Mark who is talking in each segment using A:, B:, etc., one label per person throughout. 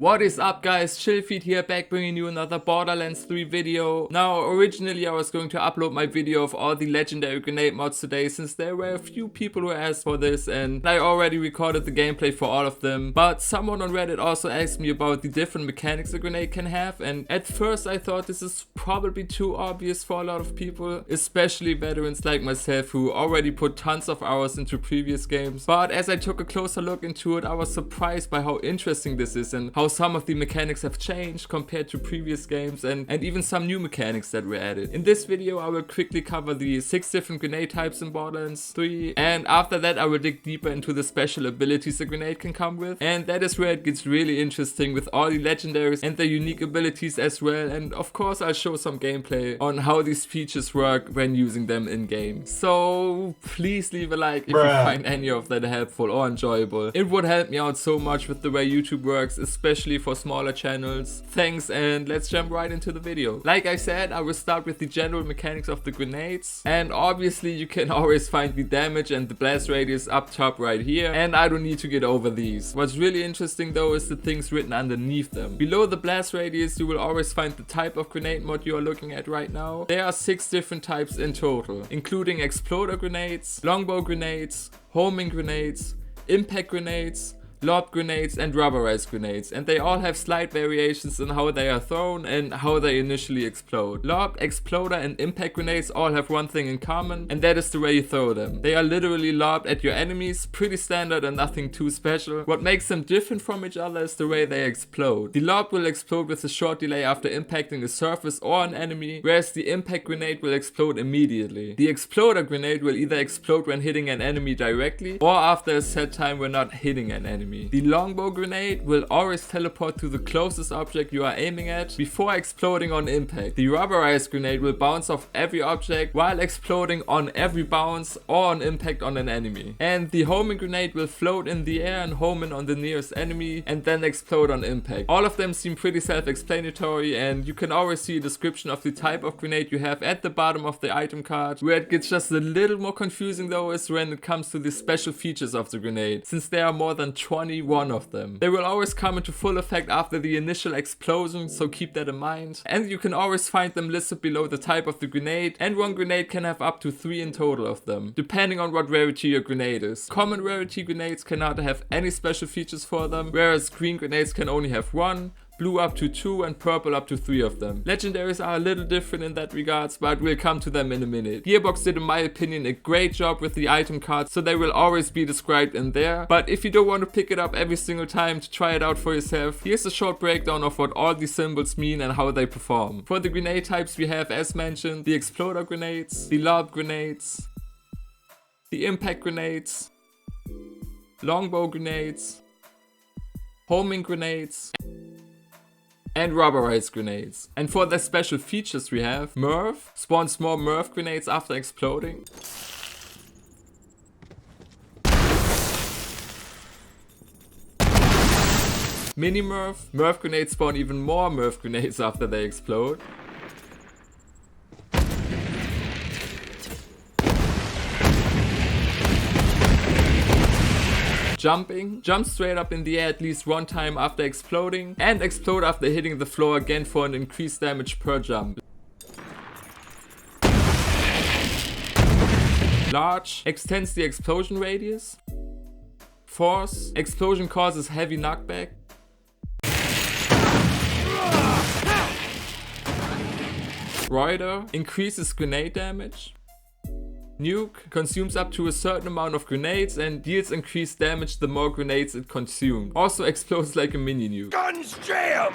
A: What is up guys, Chillfeed here, back bringing you another Borderlands 3 video. Now originally I was going to upload my video of all the legendary grenade mods today, since there were a few people who asked for this and I already recorded the gameplay for all of them. But someone on Reddit also asked me about the different mechanics a grenade can have, and at first I thought this is probably too obvious for a lot of people, especially veterans like myself who already put tons of hours into previous games. But as I took a closer look into it, I was surprised by how interesting this is and how some of the mechanics have changed compared to previous games, and even some new mechanics that were added. In this video I will quickly cover the 6 different grenade types in Borderlands 3, and after that I will dig deeper into the special abilities a grenade can come with, and that is where it gets really interesting with all the legendaries and their unique abilities as well, and of course I'll show some gameplay on how these features work when using them in game. So please leave a like if you find any of that helpful or enjoyable. It would help me out so much with the way YouTube works, especially for smaller channels. Thanks, and let's jump right into the video. Like I said, I will start with the general mechanics of the grenades, and obviously you can always find the damage and the blast radius up top right here, and I don't need to get over these. What's really interesting though is the things written underneath them. Below the blast radius you will always find the type of grenade mod you are looking at right now. There are 6 different types in total, including exploder grenades, longbow grenades, homing grenades, impact grenades, lob grenades and rubberized grenades, and they all have slight variations in how they are thrown and how they initially explode. Lob, exploder and impact grenades all have one thing in common, and that is the way you throw them. They are literally lobbed at your enemies, pretty standard and nothing too special. What makes them different from each other is the way they explode. The lob will explode with a short delay after impacting a surface or an enemy, whereas the impact grenade will explode immediately. The exploder grenade will either explode when hitting an enemy directly or after a set time when not hitting an enemy. The longbow grenade will always teleport to the closest object you are aiming at before exploding on impact. The rubberized grenade will bounce off every object while exploding on every bounce or on impact on an enemy. And the homing grenade will float in the air and home in on the nearest enemy and then explode on impact. All of them seem pretty self-explanatory, and you can always see a description of the type of grenade you have at the bottom of the item card. Where it gets just a little more confusing though is when it comes to the special features of the grenade, since there are more than 21 of them. They will always come into full effect after the initial explosion, so keep that in mind. And you can always find them listed below the type of the grenade, and one grenade can have up to 3 in total of them, depending on what rarity your grenade is. Common rarity grenades cannot have any special features for them, whereas green grenades can only have 1, blue up to 2 and purple up to 3 of them. Legendaries are a little different in that regards, but we'll come to them in a minute. Gearbox did in my opinion a great job with the item cards, so they will always be described in there. But if you don't want to pick it up every single time to try it out for yourself, here's a short breakdown of what all these symbols mean and how they perform. For the grenade types we have, as mentioned, the exploder grenades, the lob grenades, the impact grenades, longbow grenades, homing grenades, and rubberized grenades. And for their special features we have MRV, spawns more MRV grenades after exploding. Mini MRV, MRV grenades spawn even more MRV grenades after they explode. Jumping, jump straight up in the air at least 1 time after exploding, and explode after hitting the floor again for an increased damage per jump. Large, extends the explosion radius. Force, explosion causes heavy knockback. Roider, increases grenade damage. Nuke, consumes up to a certain amount of grenades and deals increased damage the more grenades it consumes. Also explodes like a mini nuke. Guns jam!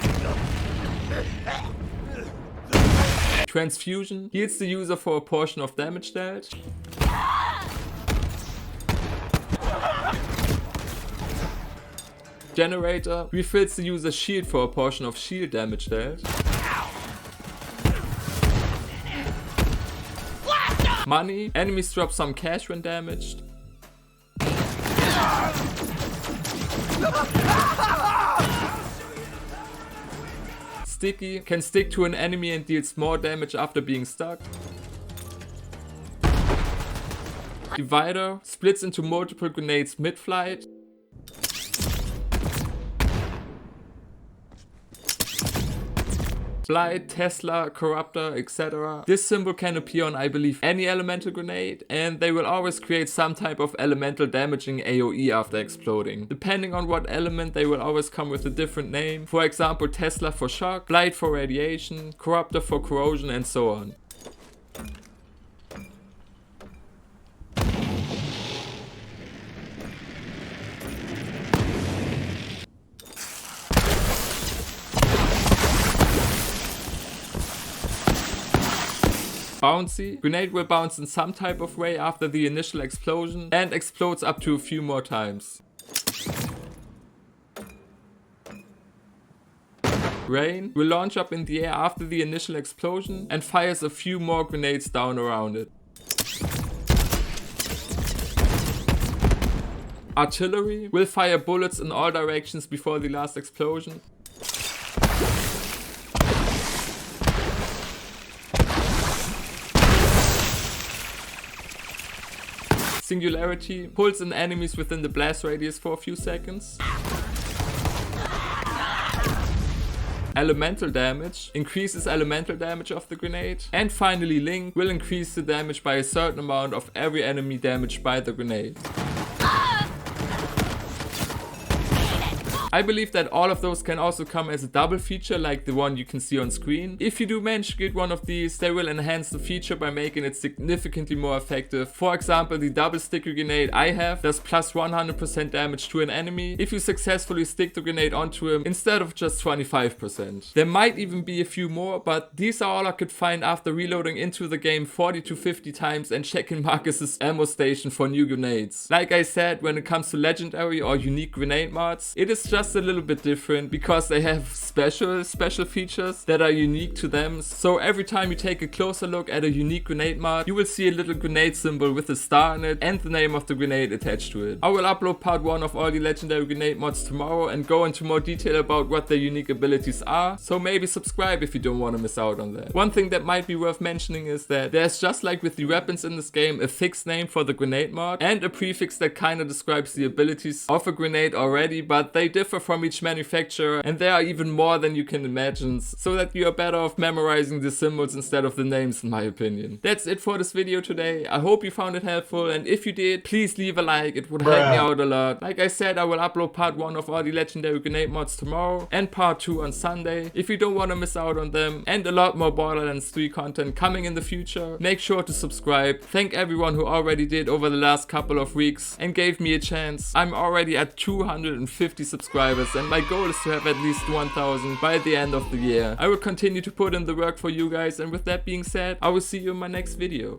A: Transfusion, heals the user for a portion of damage dealt. Generator, refills the user's shield for a portion of shield damage dealt. Money, enemies drop some cash when damaged. Sticky, can stick to an enemy and deals more damage after being stuck. Divider, splits into multiple grenades mid-flight. Blight, Tesla, Corruptor, etc. This symbol can appear on, I believe, any elemental grenade, and they will always create some type of elemental damaging AoE after exploding. Depending on what element, they will always come with a different name. For example, Tesla for shock, Blight for radiation, Corruptor for corrosion, and so on. Bouncy. Grenade will bounce in some type of way after the initial explosion and explodes up to a few more times. Rain will launch up in the air after the initial explosion and fires a few more grenades down around it. Artillery will fire bullets in all directions before the last explosion. Singularity pulls in enemies within the blast radius for a few seconds. Elemental damage increases elemental damage of the grenade. And finally, Link will increase the damage by a certain amount of every enemy damaged by the grenade. I believe that all of those can also come as a double feature like the one you can see on screen. If you do manage to get one of these, they will enhance the feature by making it significantly more effective. For example, the double sticker grenade I have does plus 100% damage to an enemy if you successfully stick the grenade onto him instead of just 25%. There might even be a few more, but these are all I could find after reloading into the game 40 to 50 times and checking Marcus's ammo station for new grenades. Like I said, when it comes to legendary or unique grenade mods, it is just a little bit different because they have special features that are unique to them. So every time you take a closer look at a unique grenade mod, you will see a little grenade symbol with a star in it and the name of the grenade attached to it. I will upload part 1 of all the legendary grenade mods tomorrow and go into more detail about what their unique abilities are, so maybe subscribe if you don't want to miss out on that. One thing that might be worth mentioning is that there's, just like with the weapons in this game, a fixed name for the grenade mod and a prefix that kind of describes the abilities of a grenade already, but they differ from each manufacturer, and there are even more than you can imagine, so that you are better off memorizing the symbols instead of the names, in my opinion. That's it for this video today. I hope you found it helpful, and if you did, please leave a like, it would help me out a lot. Like I said, I will upload part 1 of all the legendary grenade mods tomorrow and part 2 on Sunday. If you don't want to miss out on them, and a lot more Borderlands 3 content coming in the future, make sure to subscribe. Thank everyone who already did over the last couple of weeks and gave me a chance. I'm already at 250 subscribers and my goal is to have at least 1000 by the end of the year. I will continue to put in the work for you guys, and with that being said, I will see you in my next video.